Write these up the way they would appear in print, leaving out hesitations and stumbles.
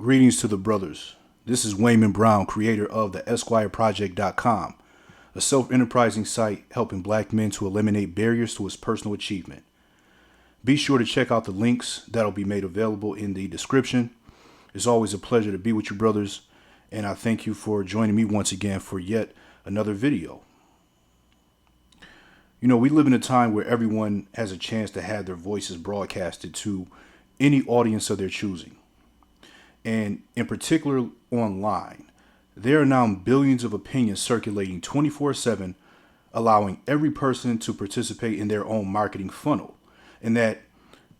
Greetings to the brothers. This is Waymon Brown, creator of the EsquireProject.com, a self-enterprising site helping black men to eliminate barriers to his personal achievement. Be sure to check out the links that'll be made available in the description. It's always a pleasure to be with you, brothers, and I thank you for joining me once again for yet another video. You know, we live in a time where everyone has a chance to have their voices broadcasted to any audience of their choosing. And in particular online, there are now billions of opinions circulating 24/7, allowing every person to participate in their own marketing funnel, and that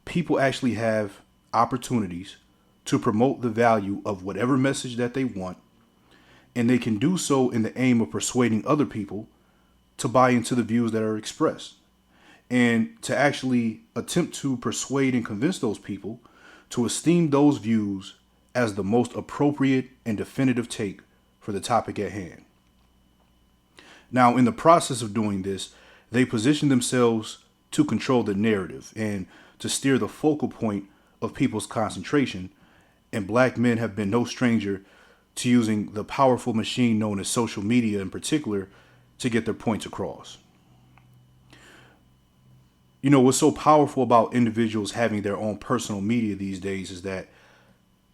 people actually have opportunities to promote the value of whatever message that they want, and they can do so in the aim of persuading other people to buy into the views that are expressed, and to actually attempt to persuade and convince those people to esteem those views as the most appropriate and definitive take for the topic at hand. Now, in the process of doing this, they position themselves to control the narrative and to steer the focal point of people's concentration, and black men have been no stranger to using the powerful machine known as social media in particular to get their points across. You know, what's so powerful about individuals having their own personal media these days is that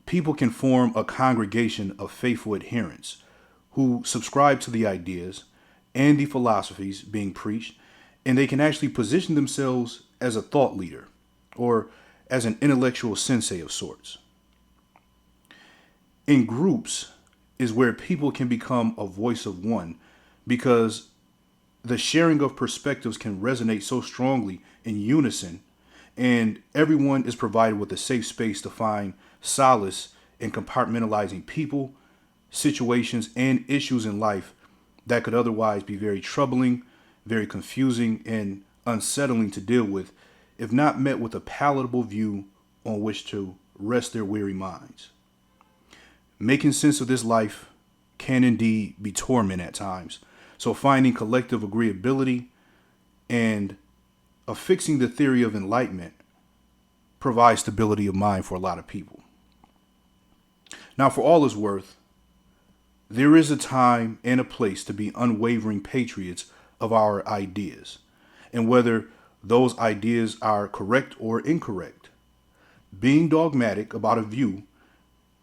people can form a congregation of faithful adherents who subscribe to the ideas and the philosophies being preached, and they can actually position themselves as a thought leader or as an intellectual sensei of sorts. In groups is where people can become a voice of one, because the sharing of perspectives can resonate so strongly in unison, and everyone is provided with a safe space to find solace in compartmentalizing people, situations, and issues in life that could otherwise be very troubling, very confusing, and unsettling to deal with if not met with a palatable view on which to rest their weary minds. Making sense of this life can indeed be torment at times, so finding collective agreeability and affixing the theory of enlightenment provides stability of mind for a lot of people. Now, for all it's worth, there is a time and a place to be unwavering patriots of our ideas, and whether those ideas are correct or incorrect. Being dogmatic about a view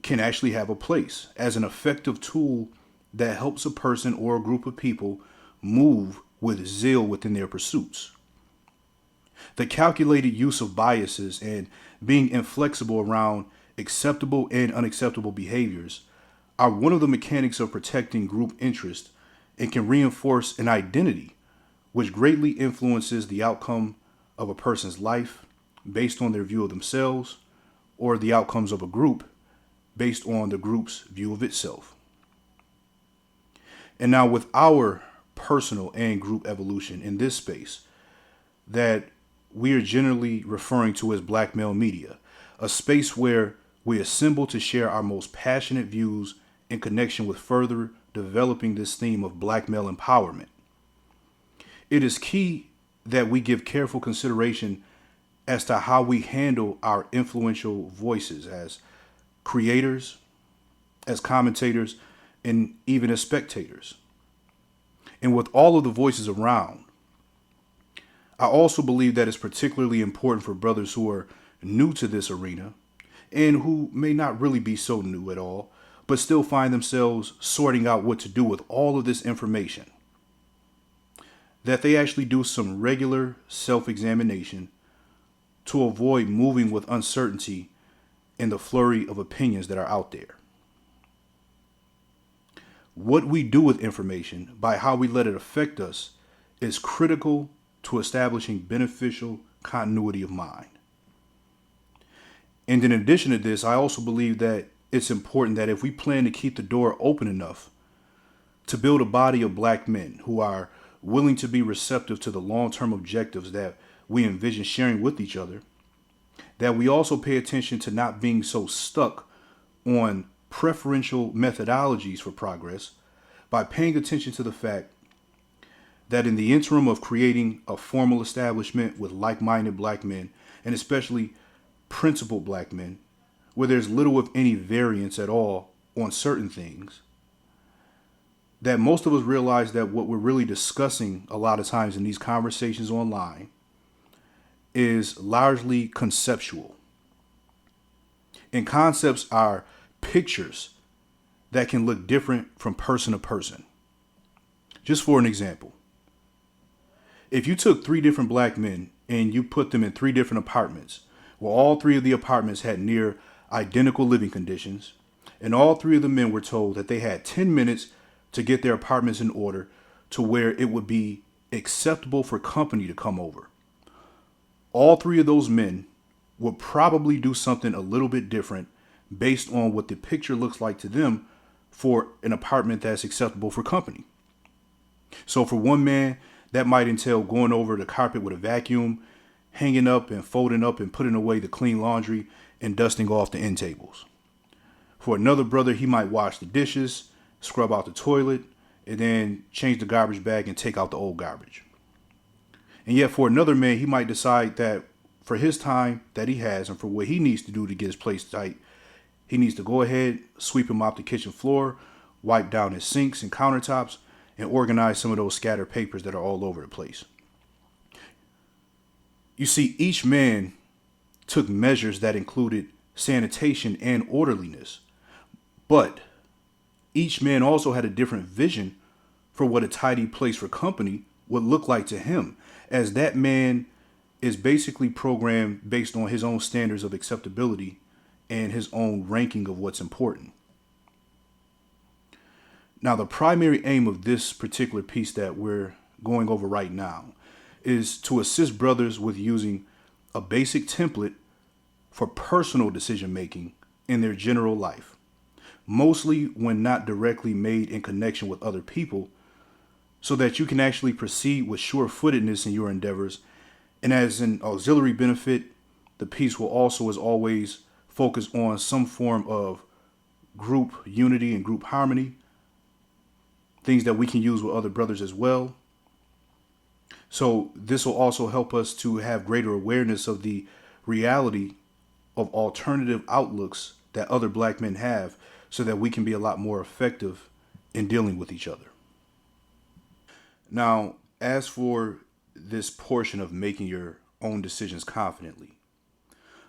can actually have a place as an effective tool that helps a person or a group of people move with zeal within their pursuits. The calculated use of biases and being inflexible around acceptable and unacceptable behaviors are one of the mechanics of protecting group interest, and can reinforce an identity which greatly influences the outcome of a person's life based on their view of themselves, or the outcomes of a group based on the group's view of itself. And now, with our personal and group evolution in this space that we are generally referring to as black male media, a space where we assemble to share our most passionate views in connection with further developing this theme of black male empowerment. It is key that we give careful consideration as to how we handle our influential voices as creators, as commentators, and even as spectators. And with all of the voices around, I also believe that it's particularly important for brothers who are new to this arena, and who may not really be so new at all, but still find themselves sorting out what to do with all of this information, that they actually do some regular self-examination to avoid moving with uncertainty in the flurry of opinions that are out there. What we do with information, by how we let it affect us, is critical to establishing beneficial continuity of mind. And in addition to this, I also believe that it's important that if we plan to keep the door open enough to build a body of black men who are willing to be receptive to the long-term objectives that we envision sharing with each other, that we also pay attention to not being so stuck on preferential methodologies for progress, by paying attention to the fact that in the interim of creating a formal establishment with like-minded black men, and especially principled black men, where there's little if any variance at all on certain things, that most of us realize that what we're really discussing a lot of times in these conversations online is largely conceptual. And concepts are pictures that can look different from person to person. Just for an example, if you took three different black men and you put them in three different apartments, where all three of the apartments had near identical living conditions, and all three of the men were told that they had 10 minutes to get their apartments in order to where it would be acceptable for company to come over, all three of those men would probably do something a little bit different based on what the picture looks like to them for an apartment that's acceptable for company. So for one man, that might entail going over the carpet with a vacuum, hanging up and folding up and putting away the clean laundry and dusting off the end tables. For another brother, he might wash the dishes, scrub out the toilet, and then change the garbage bag and take out the old garbage. And yet for another man, he might decide that for his time that he has and for what he needs to do to get his place tight, he needs to go ahead, sweep and mop the kitchen floor, wipe down his sinks and countertops, and organize some of those scattered papers that are all over the place. You see, each man took measures that included sanitation and orderliness, but each man also had a different vision for what a tidy place for company would look like to him, as that man is basically programmed based on his own standards of acceptability and his own ranking of what's important. Now, the primary aim of this particular piece that we're going over right now is to assist brothers with using a basic template for personal decision making in their general life, mostly when not directly made in connection with other people, so that you can actually proceed with sure-footedness in your endeavors. And as an auxiliary benefit, the piece will also, as always, focus on some form of group unity and group harmony, things that we can use with other brothers as well. So this will also help us to have greater awareness of the reality of alternative outlooks that other black men have, so that we can be a lot more effective in dealing with each other. Now, as for this portion of making your own decisions confidently,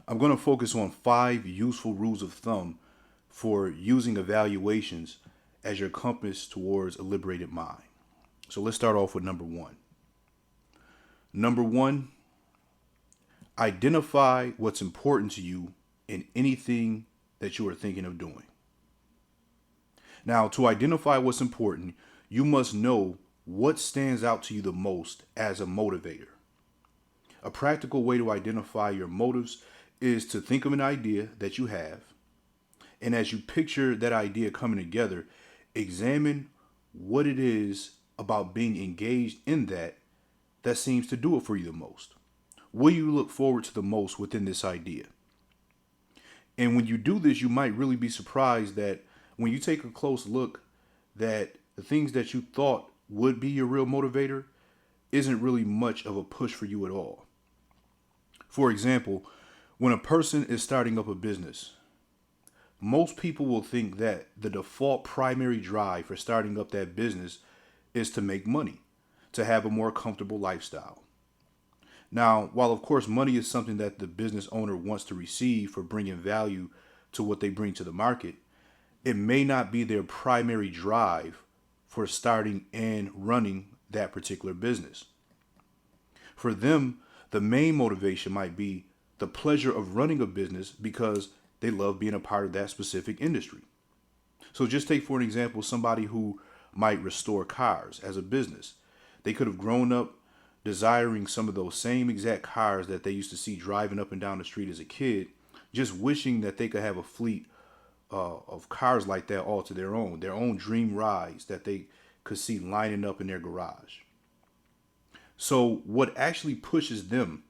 I'm going to focus on 5 useful rules of thumb for using evaluations as your compass towards a liberated mind. So let's start off with number 1. Number 1, identify what's important to you in anything that you are thinking of doing. Now, to identify what's important, you must know what stands out to you the most as a motivator. A practical way to identify your motives is to think of an idea that you have, and as you picture that idea coming together, examine what it is about being engaged in that seems to do it for you the most. What do you look forward to the most within this idea? And when you do this, you might really be surprised that when you take a close look, that the things that you thought would be your real motivator isn't really much of a push for you at all. For example, when a person is starting up a business, most people will think that the default primary drive for starting up that business is to make money, to have a more comfortable lifestyle. Now, while of course money is something that the business owner wants to receive for bringing value to what they bring to the market, it may not be their primary drive for starting and running that particular business. For them, the main motivation might be the pleasure of running a business because they love being a part of that specific industry. So just take, for an example, somebody who might restore cars as a business. They could have grown up desiring some of those same exact cars that they used to see driving up and down the street as a kid, just wishing that they could have a fleet of cars like that all to their own dream rides that they could see lining up in their garage. So what actually pushes them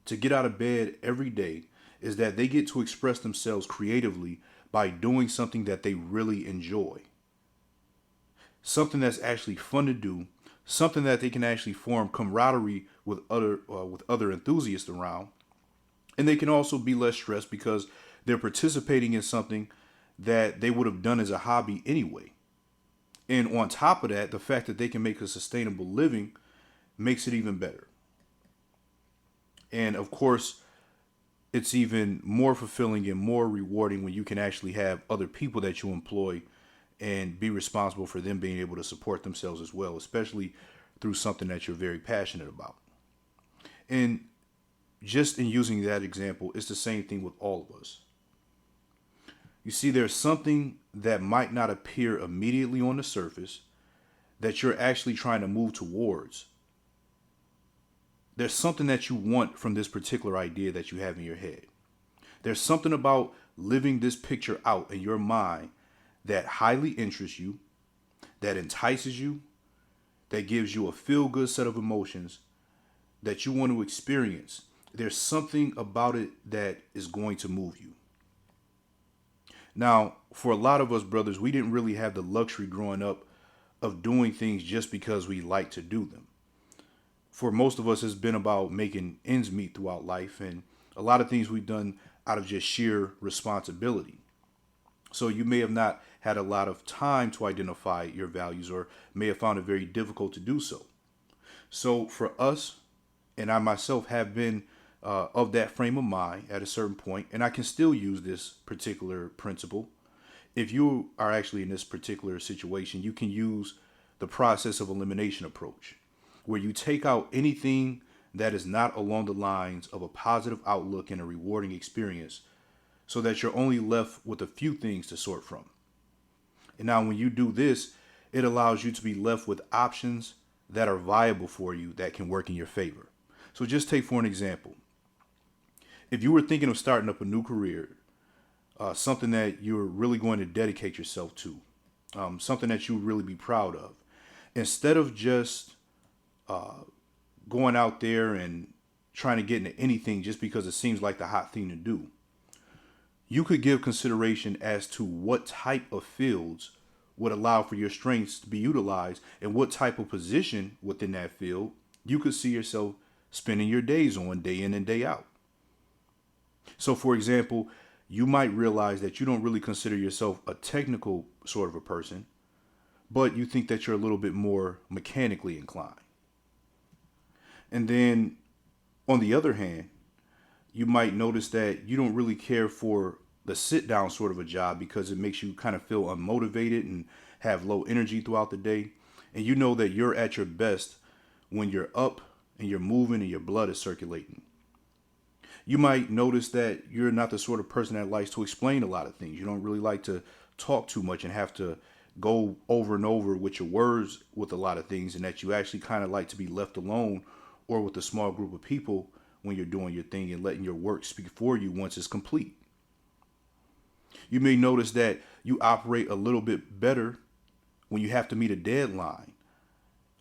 to get out of bed every day is that they get to express themselves creatively by doing something that they really enjoy. Something that's actually fun to do, something that they can actually form camaraderie with other enthusiasts around. And they can also be less stressed because They're participating in something that they would have done as a hobby anyway. And on top of that, the fact that they can make a sustainable living makes it even better. And of course, it's even more fulfilling and more rewarding when you can actually have other people that you employ and be responsible for them being able to support themselves as well, especially through something that you're very passionate about. And just in using that example, it's the same thing with all of us. You see, there's something that might not appear immediately on the surface that you're actually trying to move towards. There's something that you want from this particular idea that you have in your head. There's something about living this picture out in your mind that highly interests you, that entices you, that gives you a feel-good set of emotions that you want to experience. There's something about it that is going to move you. Now, for a lot of us brothers, we didn't really have the luxury growing up of doing things just because we like to do them. For most of us, it's been about making ends meet throughout life, and a lot of things we've done out of just sheer responsibility. So you may have not had a lot of time to identify your values, or may have found it very difficult to do so. So for us, and I myself have been of that frame of mind at a certain point, and I can still use this particular principle. If you are actually in this particular situation, you can use the process of elimination approach, where you take out anything that is not along the lines of a positive outlook and a rewarding experience, so that you're only left with a few things to sort from. And now when you do this, it allows you to be left with options that are viable for you that can work in your favor. So just take for an example. If you were thinking of starting up a new career, something that you're really going to dedicate yourself to, something that you would really be proud of, instead of just going out there and trying to get into anything just because it seems like the hot thing to do, you could give consideration as to what type of fields would allow for your strengths to be utilized, and what type of position within that field you could see yourself spending your days on day in and day out. So, for example, you might realize that you don't really consider yourself a technical sort of a person, but you think that you're a little bit more mechanically inclined. And then, on the other hand, you might notice that you don't really care for the sit down sort of a job because it makes you kind of feel unmotivated and have low energy throughout the day. And you know that you're at your best when you're up and you're moving and your blood is circulating. You might notice that you're not the sort of person that likes to explain a lot of things. You don't really like to talk too much and have to go over and over with your words with a lot of things, and that you actually kind of like to be left alone or with a small group of people when you're doing your thing and letting your work speak for you once it's complete. You may notice that you operate a little bit better when you have to meet a deadline,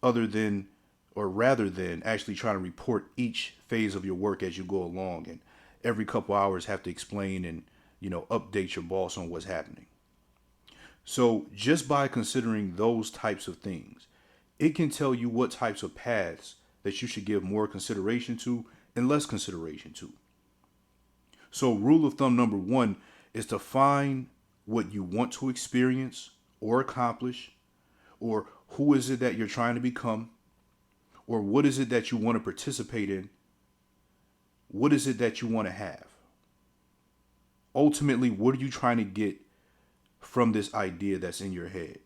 rather than actually trying to report each phase of your work as you go along, and every couple hours have to explain and update your boss on what's happening. So just by considering those types of things, it can tell you what types of paths that you should give more consideration to and less consideration to. So rule of thumb number 1 is to find what you want to experience or accomplish, or who is it that you're trying to become, or what is it that you want to participate in? What is it that you want to have? Ultimately, what are you trying to get from this idea that's in your head?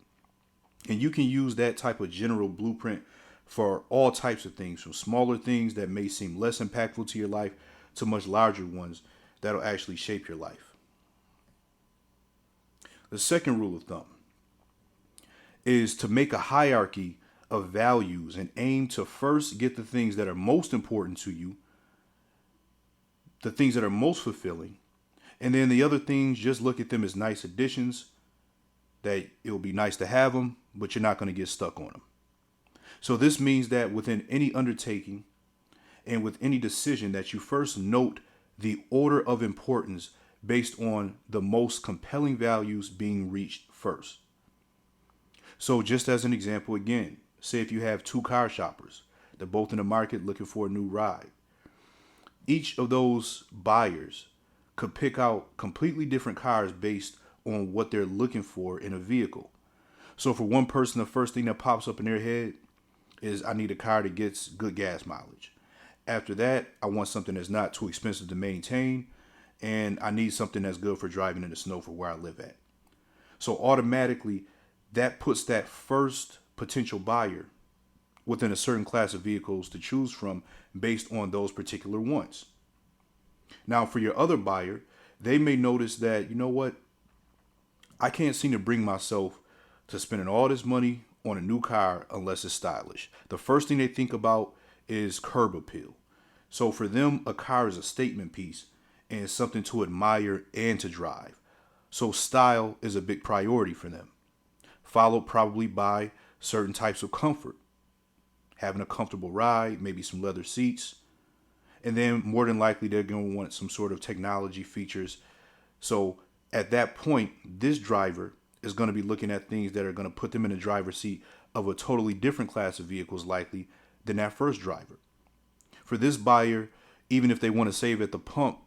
And you can use that type of general blueprint for all types of things, from smaller things that may seem less impactful to your life to much larger ones that'll actually shape your life. The second rule of thumb is to make a hierarchy of values and aim to first get the things that are most important to you, the things that are most fulfilling, and then the other things, just look at them as nice additions, that it will be nice to have them, but you're not going to get stuck on them. So this means that within any undertaking and with any decision, that you first note the order of importance based on the most compelling values being reached first. So just as an example, again, say if you have 2 car shoppers, they're both in the market looking for a new ride. Each of those buyers could pick out completely different cars based on what they're looking for in a vehicle. So for one person, the first thing that pops up in their head is I need a car that gets good gas mileage. After that, I want something that's not too expensive to maintain, and I need something that's good for driving in the snow for where I live at. So automatically, that puts that first potential buyer within a certain class of vehicles to choose from based on those particular wants. Now, for your other buyer, they may notice that, you know what, I can't seem to bring myself to spending all this money on a new car unless it's stylish. The first thing they think about is curb appeal. So for them, a car is a statement piece and something to admire and to drive. So style is a big priority for them, followed probably by certain types of comfort, having a comfortable ride, maybe some leather seats, and then more than likely they're going to want some sort of technology features. So at that point, this driver is going to be looking at things that are going to put them in the driver's seat of a totally different class of vehicles likely than that first driver. For this buyer, even if they want to save at the pump,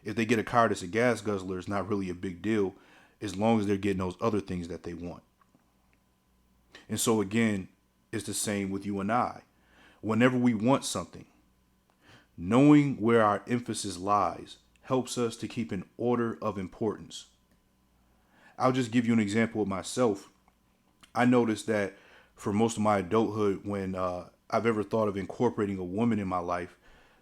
if they get a car that's a gas guzzler, it's not really a big deal as long as they're getting those other things that they want. And so again, it's the same with you and I. Whenever we want something, knowing where our emphasis lies helps us to keep an order of importance. I'll just give you an example of myself. I noticed that for most of my adulthood, when I've ever thought of incorporating a woman in my life,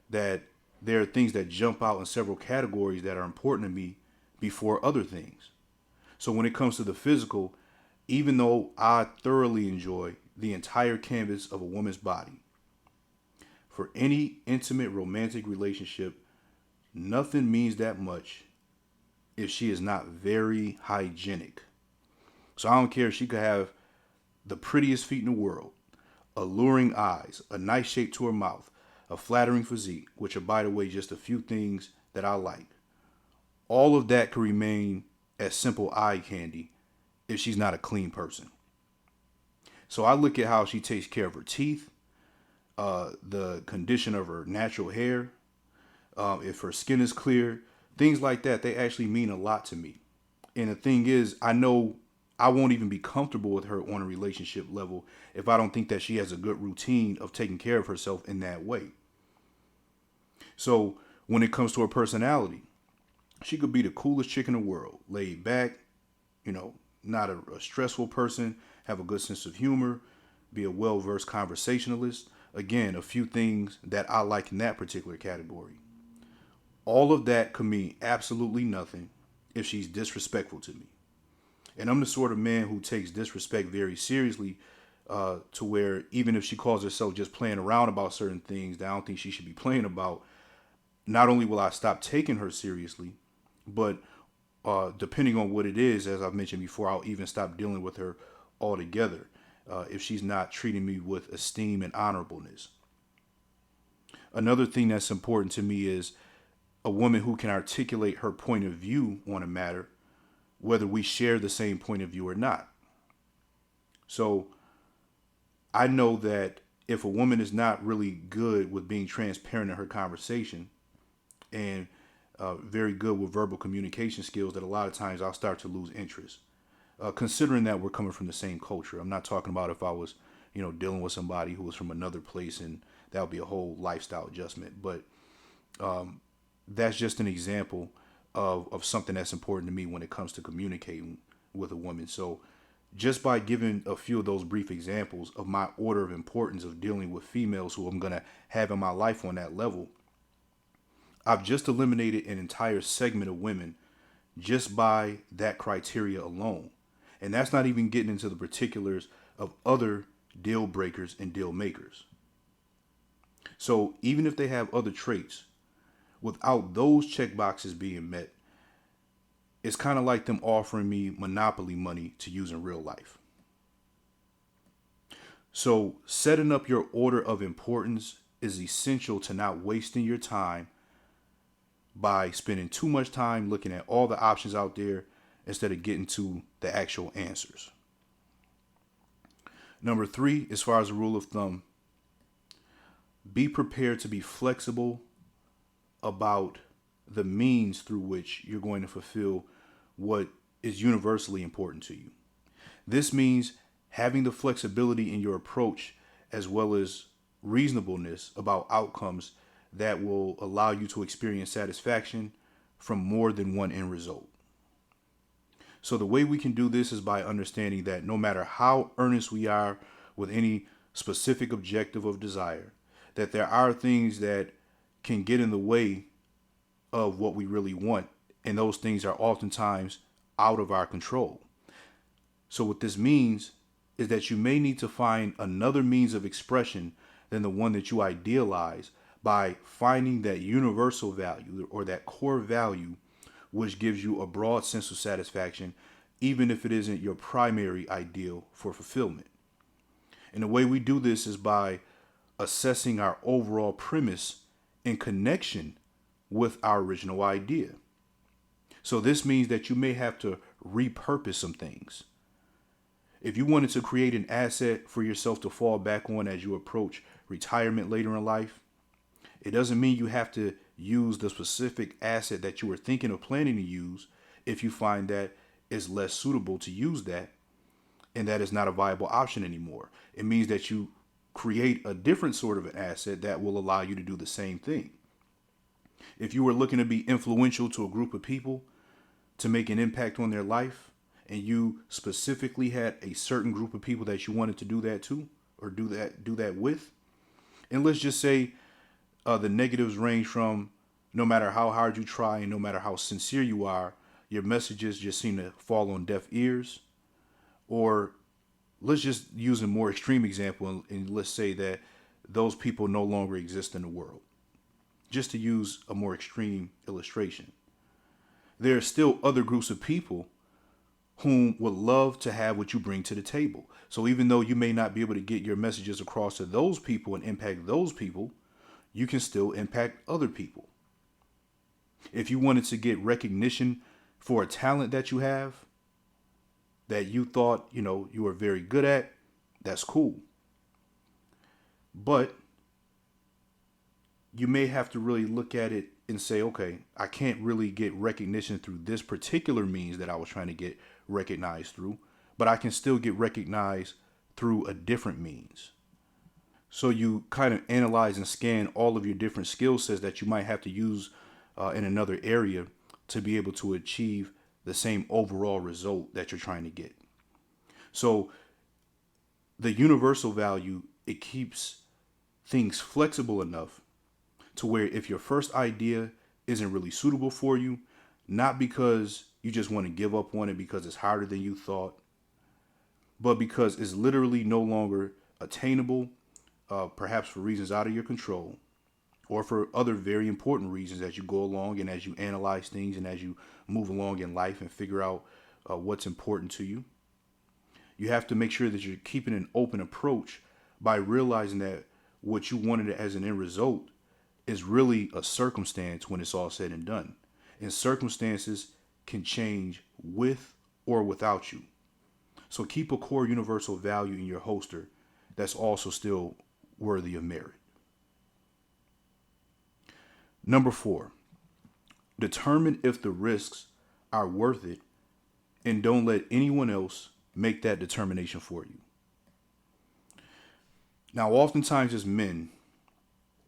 that there are things that jump out in several categories that are important to me before other things. So when it comes to the physical, even though I thoroughly enjoy the entire canvas of a woman's body, for any intimate romantic relationship, nothing means that much if she is not very hygienic. So I don't care if she could have the prettiest feet in the world, alluring eyes, a nice shape to her mouth, a flattering physique, which are, by the way, just a few things that I like. All of that could remain as simple eye candy if she's not a clean person. So I look at how she takes care of her teeth, the condition of her natural hair, if her skin is clear, things like that, they actually mean a lot to me. And the thing is, I know I won't even be comfortable with her on a relationship level if I don't think that she has a good routine of taking care of herself in that way. So when it comes to her personality, she could be the coolest chick in the world, laid back, not a stressful person, have a good sense of humor, be a well-versed conversationalist. Again, a few things that I like in that particular category. All of that could mean absolutely nothing if she's disrespectful to me. And I'm the sort of man who takes disrespect very seriously, to where even if she calls herself just playing around about certain things that I don't think she should be playing about, not only will I stop taking her seriously, but depending on what it is, as I've mentioned before, I'll even stop dealing with her altogether if she's not treating me with esteem and honorableness. Another thing that's important to me is a woman who can articulate her point of view on a matter, whether we share the same point of view or not. So I know that if a woman is not really good with being transparent in her conversation and very good with verbal communication skills, that a lot of times I'll start to lose interest. Considering that we're coming from the same culture. I'm not talking about if I was, dealing with somebody who was from another place, and that would be a whole lifestyle adjustment. But that's just an example of something that's important to me when it comes to communicating with a woman. So just by giving a few of those brief examples of my order of importance of dealing with females who I'm going to have in my life on that level, I've just eliminated an entire segment of women just by that criteria alone. And that's not even getting into the particulars of other deal breakers and deal makers. So even if they have other traits, without those check boxes being met, it's kind of like them offering me monopoly money to use in real life. So setting up your order of importance is essential to not wasting your time by spending too much time looking at all the options out there instead of getting to the actual answers. Number 3, as far as a rule of thumb, be prepared to be flexible about the means through which you're going to fulfill what is universally important to you. This means having the flexibility in your approach as well as reasonableness about outcomes that will allow you to experience satisfaction from more than one end result. So, the way we can do this is by understanding that no matter how earnest we are with any specific objective of desire, that there are things that can get in the way of what we really want, and those things are oftentimes out of our control. So, what this means is that you may need to find another means of expression than the one that you idealize by finding that universal value or that core value which gives you a broad sense of satisfaction, even if it isn't your primary ideal for fulfillment. And the way we do this is by assessing our overall premise in connection with our original idea. So this means that you may have to repurpose some things. If you wanted to create an asset for yourself to fall back on as you approach retirement later in life, it doesn't mean you have to use the specific asset that you were thinking of planning to use if you find that it's less suitable to use that and that is not a viable option anymore. It means that you create a different sort of an asset that will allow you to do the same thing. If you were looking to be influential to a group of people to make an impact on their life, and you specifically had a certain group of people that you wanted to do that to or do that with, and let's just say the negatives range from no matter how hard you try and no matter how sincere you are, your messages just seem to fall on deaf ears. Or let's just use a more extreme example and let's say that those people no longer exist in the world. Just to use a more extreme illustration. There are still other groups of people whom would love to have what you bring to the table. So even though you may not be able to get your messages across to those people and impact those people, you can still impact other people. If you wanted to get recognition for a talent that you have, that you thought, you were very good at, that's cool. But you may have to really look at it and say, okay, I can't really get recognition through this particular means that I was trying to get recognized through, but I can still get recognized through a different means. So you kind of analyze and scan all of your different skill sets that you might have to use in another area to be able to achieve the same overall result that you're trying to get. So the universal value, it keeps things flexible enough to where if your first idea isn't really suitable for you, not because you just want to give up on it because it's harder than you thought, but because it's literally no longer attainable, perhaps for reasons out of your control, or for other very important reasons as you go along and as you analyze things and as you move along in life and figure out what's important to you. You have to make sure that you're keeping an open approach by realizing that what you wanted as an end result is really a circumstance when it's all said and done. And circumstances can change with or without you. So keep a core universal value in your holster that's also still worthy of merit. Number 4, determine if the risks are worth it and don't let anyone else make that determination for you. Now, oftentimes as men,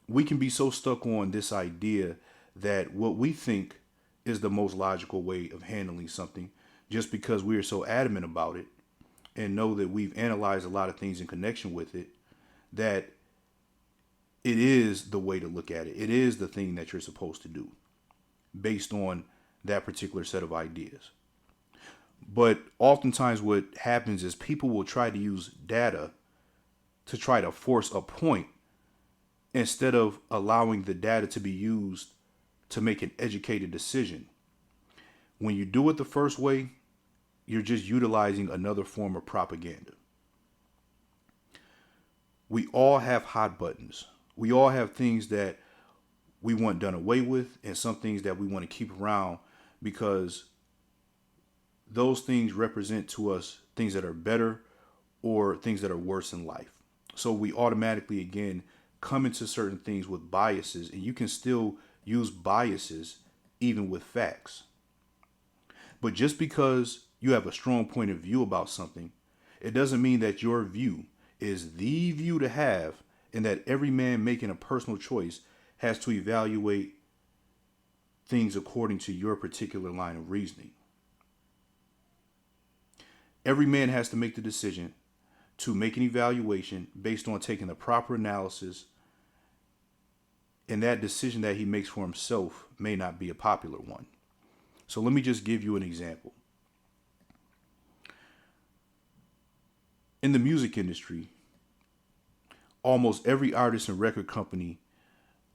we can be so stuck on this idea that what we think is the most logical way of handling something just because we are so adamant about it and know that we've analyzed a lot of things in connection with it, that it is the way to look at it. It is the thing that you're supposed to do based on that particular set of ideas. But oftentimes what happens is people will try to use data to try to force a point instead of allowing the data to be used to make an educated decision. When you do it the first way, you're just utilizing another form of propaganda. We all have hot buttons. We all have things that we want done away with and some things that we want to keep around because those things represent to us things that are better or things that are worse in life. So we automatically, again, come into certain things with biases, and you can still use biases even with facts. But just because you have a strong point of view about something, it doesn't mean that your view is the view to have, and that every man making a personal choice has to evaluate things according to your particular line of reasoning. Every man has to make the decision to make an evaluation based on taking the proper analysis, and that decision that he makes for himself may not be a popular one. So let me just give you an example. In the music industry, almost every artist and record company,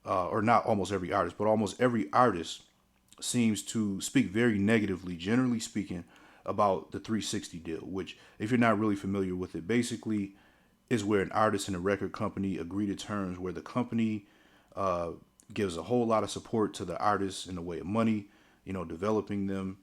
or not almost every artist, but almost every artist seems to speak very negatively, generally speaking, about the 360 deal, which, if you're not really familiar with it, basically is where an artist and a record company agree to terms where the company gives a whole lot of support to the artists in the way of money, developing them.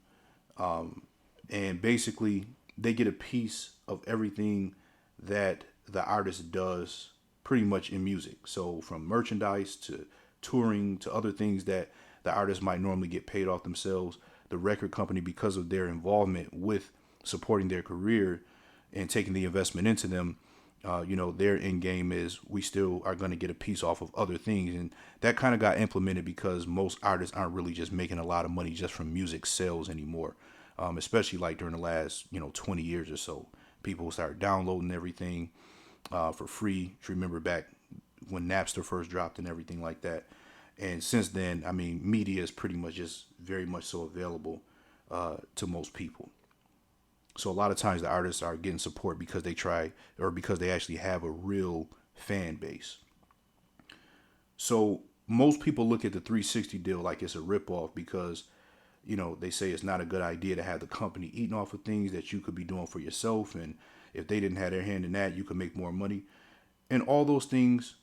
And basically, they get a piece of everything that the artist does pretty much in music. So from merchandise to touring to other things that the artist might normally get paid off themselves, the record company, because of their involvement with supporting their career and taking the investment into them, their end game is we still are going to get a piece off of other things. And that kind of got implemented because most artists aren't really just making a lot of money just from music sales anymore, especially like during the last, 20 years or so. People started downloading everything for free. If you remember back when Napster first dropped and everything like that. And since then, media is pretty much just very much so available to most people. So a lot of times the artists are getting support because they try, or because they actually have a real fan base. So most people look at the 360 deal like it's a ripoff because, they say it's not a good idea to have the company eating off of things that you could be doing for yourself. And if they didn't have their hand in that, you could make more money. And all those things,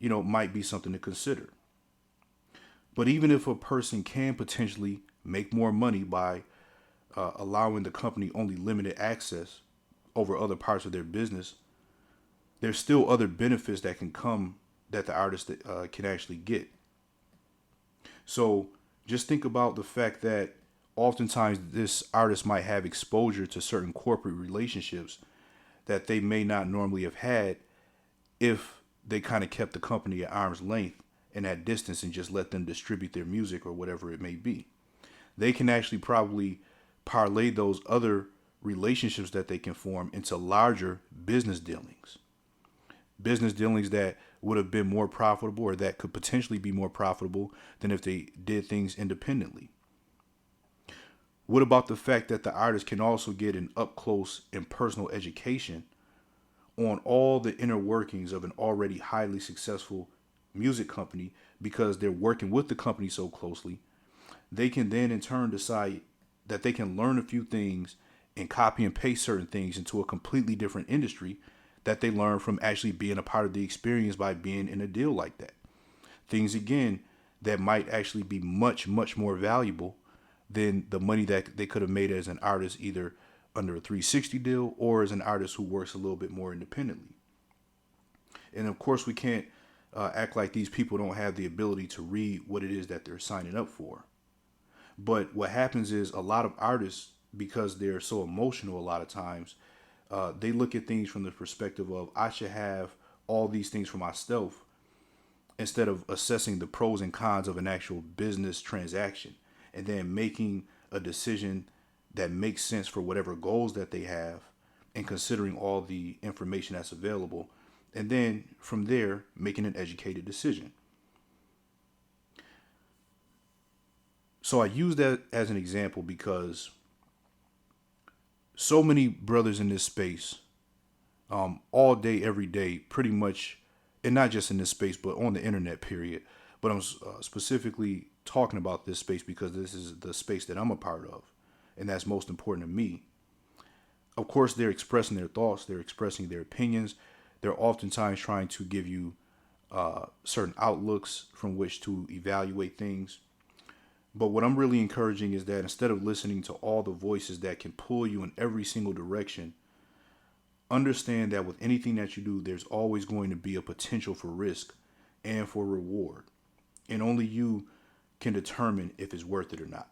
might be something to consider. But even if a person can potentially make more money by allowing the company only limited access over other parts of their business, there's still other benefits that can come that the artist can actually get. So just think about the fact that oftentimes this artist might have exposure to certain corporate relationships that they may not normally have had if they kind of kept the company at arm's length and at distance and just let them distribute their music or whatever it may be. They can actually probably parlay those other relationships that they can form into larger business dealings. Business dealings that would have been more profitable, or that could potentially be more profitable than if they did things independently. What about the fact that the artist can also get an up close and personal education on all the inner workings of an already highly successful music company because they're working with the company so closely? They can then in turn decide that they can learn a few things and copy and paste certain things into a completely different industry that they learn from actually being a part of the experience by being in a deal like that. Things, again, that might actually be much, much more valuable than the money that they could have made as an artist, either under a 360 deal or as an artist who works a little bit more independently. And of course, we can't act like these people don't have the ability to read what it is that they're signing up for. But what happens is a lot of artists, because they're so emotional a lot of times, they look at things from the perspective of, I should have all these things for myself, instead of assessing the pros and cons of an actual business transaction and then making a decision that makes sense for whatever goals that they have and considering all the information that's available. And then from there, making an educated decision. So I use that as an example because so many brothers in this space, all day, every day, pretty much, and not just in this space, but on the internet, period. But I'm specifically talking about this space because this is the space that I'm a part of, and that's most important to me. Of course, they're expressing their thoughts, they're expressing their opinions. They're oftentimes trying to give you certain outlooks from which to evaluate things. But what I'm really encouraging is that instead of listening to all the voices that can pull you in every single direction, understand that with anything that you do, there's always going to be a potential for risk and for reward. And only you can determine if it's worth it or not.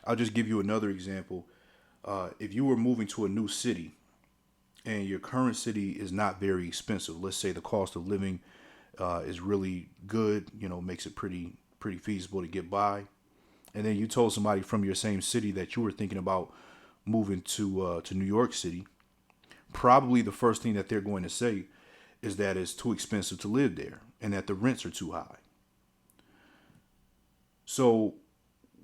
I'll just give you another example. If you were moving to a new city and your current city is not very expensive, let's say the cost of living is really good, makes it pretty feasible to get by, and then you told somebody from your same city that you were thinking about moving to New York City, probably the first thing that they're going to say is that it's too expensive to live there and that the rents are too high. So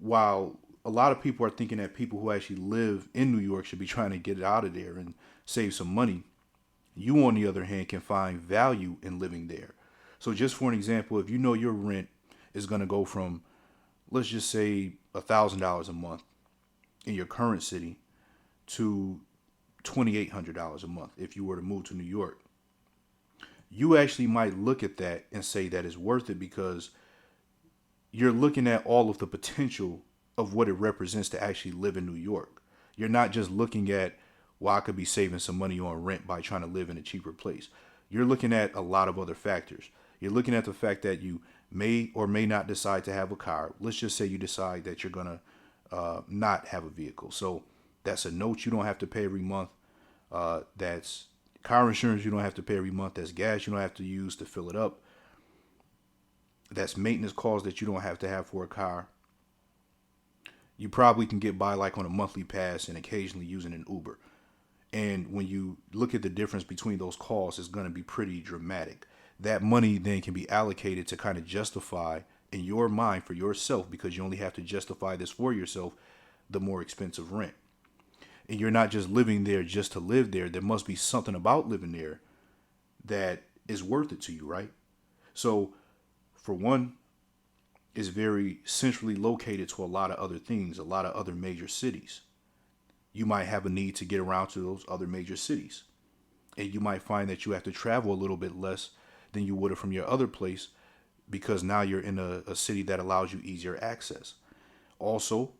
while a lot of people are thinking that people who actually live in New York should be trying to get out of there and save some money, you, on the other hand, can find value in living there. So just for an example, if you know your rent is going to go from, let's just say, $1,000 a month in your current city to $2,800 a month if you were to move to New York, you actually might look at that and say that it's worth it because you're looking at all of the potential of what it represents to actually live in New York. You're not just looking at, well, I could be saving some money on rent by trying to live in a cheaper place. You're looking at a lot of other factors. You're looking at the fact that you may or may not decide to have a car. Let's just say you decide that you're going to not have a vehicle. So that's a note you don't have to pay every month. That's car insurance you don't have to pay every month. That's gas you don't have to use to fill it up. That's maintenance costs that you don't have to have for a car. You probably can get by like on a monthly pass and occasionally using an Uber. And when you look at the difference between those costs, it's going to be pretty dramatic. That money then can be allocated to kind of justify in your mind for yourself, because you only have to justify this for yourself, the more expensive rent. And you're not just living there just to live there. There must be something about living there that is worth it to you, right? So for one, it's very centrally located to a lot of other things, a lot of other major cities. You might have a need to get around to those other major cities. And you might find that you have to travel a little bit less than you would have from your other place because now you're in a city that allows you easier access. Also,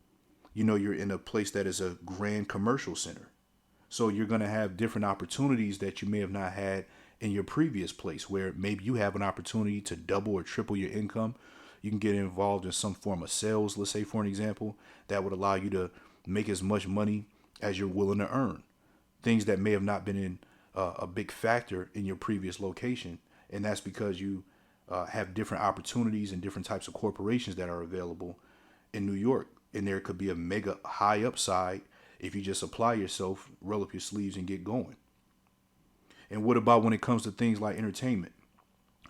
you're in a place that is a grand commercial center. So you're going to have different opportunities that you may have not had in your previous place, where maybe you have an opportunity to double or triple your income. You can get involved in some form of sales, let's say, for an example, that would allow you to make as much money as you're willing to earn. Things that may have not been in a big factor in your previous location. And that's because you have different opportunities and different types of corporations that are available in New York. And there could be a mega high upside if you just apply yourself, roll up your sleeves, and get going. And what about when it comes to things like entertainment?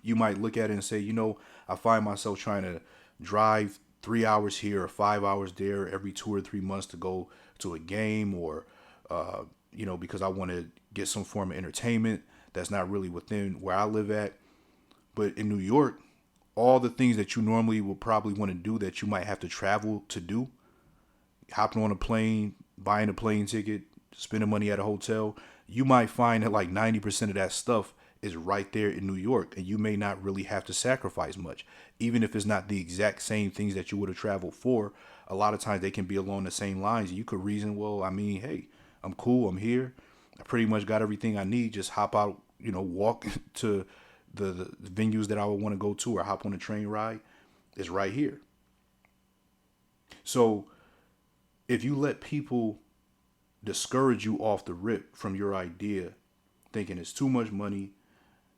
You might look at it and say, I find myself trying to drive 3 hours here or 5 hours there every 2 or 3 months to go to a game or, because I want to get some form of entertainment that's not really within where I live at. But in New York, all the things that you normally would probably want to do that you might have to travel to do, hopping on a plane, buying a plane ticket, spending money at a hotel, you might find that like 90% of that stuff is right there in New York, and you may not really have to sacrifice much. Even if it's not the exact same things that you would have traveled for, a lot of times they can be along the same lines. You could reason, well, hey, I'm cool, I'm here, I pretty much got everything I need, just hop out, walk to the venues that I would want to go to or hop on a train ride. It's right here. So if you let people discourage you off the rip from your idea, thinking it's too much money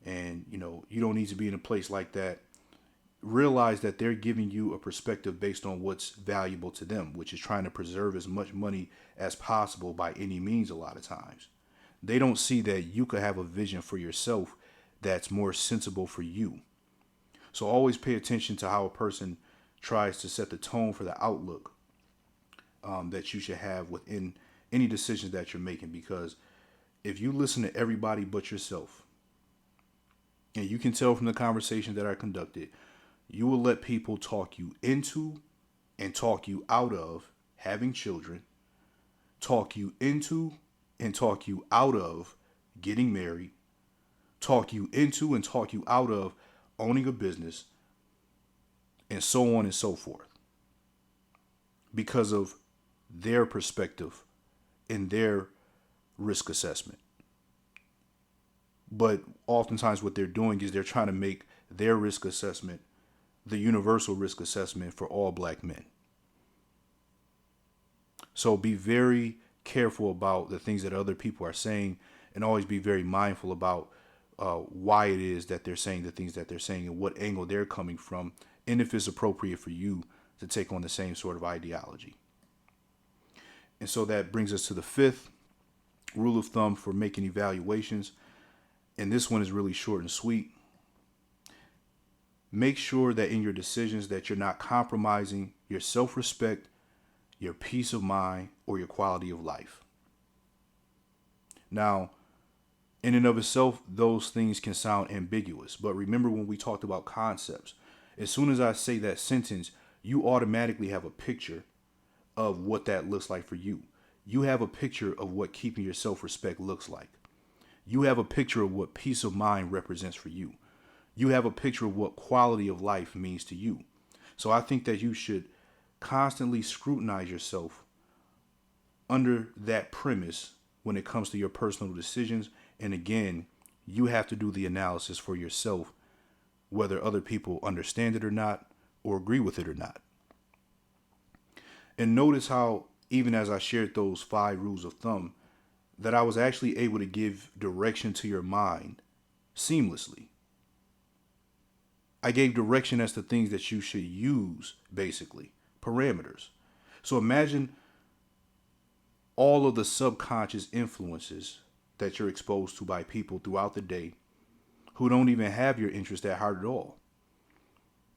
and you don't need to be in a place like that, realize that they're giving you a perspective based on what's valuable to them, which is trying to preserve as much money as possible by any means. A lot of times they don't see that you could have a vision for yourself that's more sensible for you. So always pay attention to how a person tries to set the tone for the outlook that you should have within any decisions that you're making. Because if you listen to everybody but yourself, and you can tell from the conversations that are conducted, you will let people talk you into and talk you out of having children, talk you into and talk you out of getting married, talk you into and talk you out of owning a business, and so on and so forth, because of their perspective and their risk assessment. But oftentimes what they're doing is they're trying to make their risk assessment the universal risk assessment for all black men. So be very careful about the things that other people are saying, and always be very mindful about why it is that they're saying the things that they're saying and what angle they're coming from, and if it's appropriate for you to take on the same sort of ideology. And so that brings us to the fifth rule of thumb for making evaluations. And this one is really short and sweet. Make sure that in your decisions that you're not compromising your self-respect, your peace of mind, or your quality of life. Now, in and of itself, those things can sound ambiguous. But remember when we talked about concepts, as soon as I say that sentence, you automatically have a picture of what that looks like for you. You have a picture of what keeping your self-respect looks like. You have a picture of what peace of mind represents for you. You have a picture of what quality of life means to you. So I think that you should constantly scrutinize yourself under that premise when it comes to your personal decisions. And again, you have to do the analysis for yourself, whether other people understand it or not, or agree with it or not. And notice how, even as I shared those 5 rules of thumb, that I was actually able to give direction to your mind seamlessly. I gave direction as to things that you should use, basically, parameters. So imagine all of the subconscious influences that you're exposed to by people throughout the day who don't even have your interest at heart at all.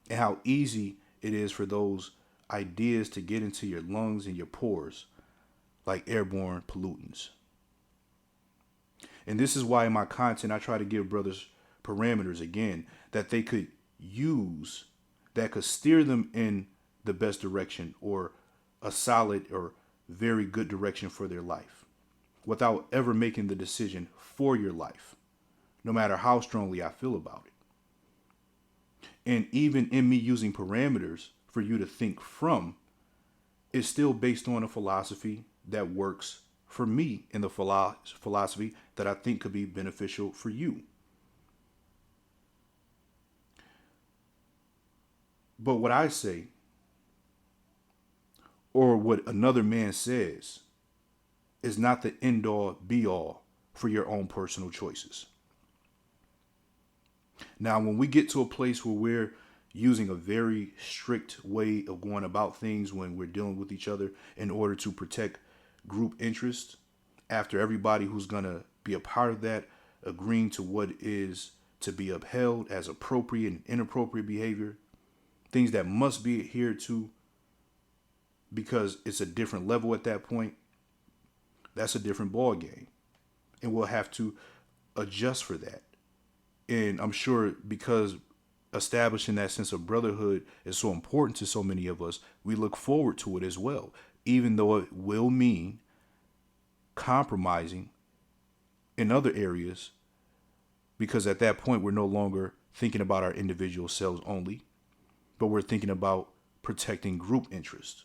And how easy it is for those ideas to get into your lungs and your pores like airborne pollutants. And this is why in my content I try to give brothers parameters again that they could use, that could steer them in the best direction or a solid or very good direction for their life without ever making the decision for your life, no matter how strongly I feel about it. And even in me using parameters for you to think from, it's still based on a philosophy that works for me and the philosophy that I think could be beneficial for you. But what I say, or what another man says, is not the end all be all for your own personal choices. Now, when we get to a place where we're using a very strict way of going about things when we're dealing with each other in order to protect group interests, after everybody who's going to be a part of that agreeing to what is to be upheld as appropriate and inappropriate behavior, things that must be adhered to because it's a different level at that point, that's a different ball game. And we'll have to adjust for that. And I'm sure because establishing that sense of brotherhood is so important to so many of us, we look forward to it as well, even though it will mean compromising in other areas, because at that point we're no longer thinking about our individual selves only, but we're thinking about protecting group interests.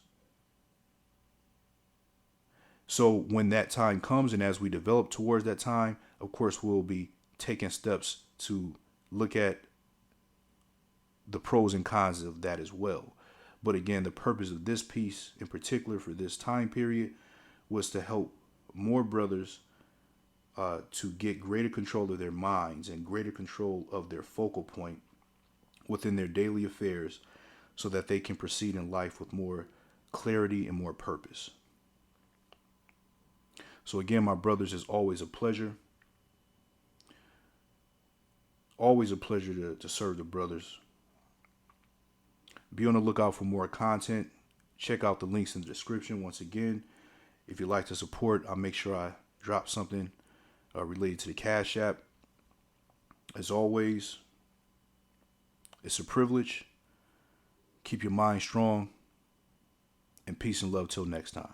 So when that time comes and as we develop towards that time, of course, we'll be taking steps to look at the pros and cons of that as well. But again, the purpose of this piece in particular for this time period was to help more brothers to get greater control of their minds and greater control of their focal point within their daily affairs so that they can proceed in life with more clarity and more purpose. So again, my brothers, it's always a pleasure. Always a pleasure to serve the brothers. Be on the lookout for more content. Check out the links in the description. Once again, if you'd like to support, I'll make sure I drop something related to the Cash App. As always, it's a privilege. Keep your mind strong, and peace and love till next time.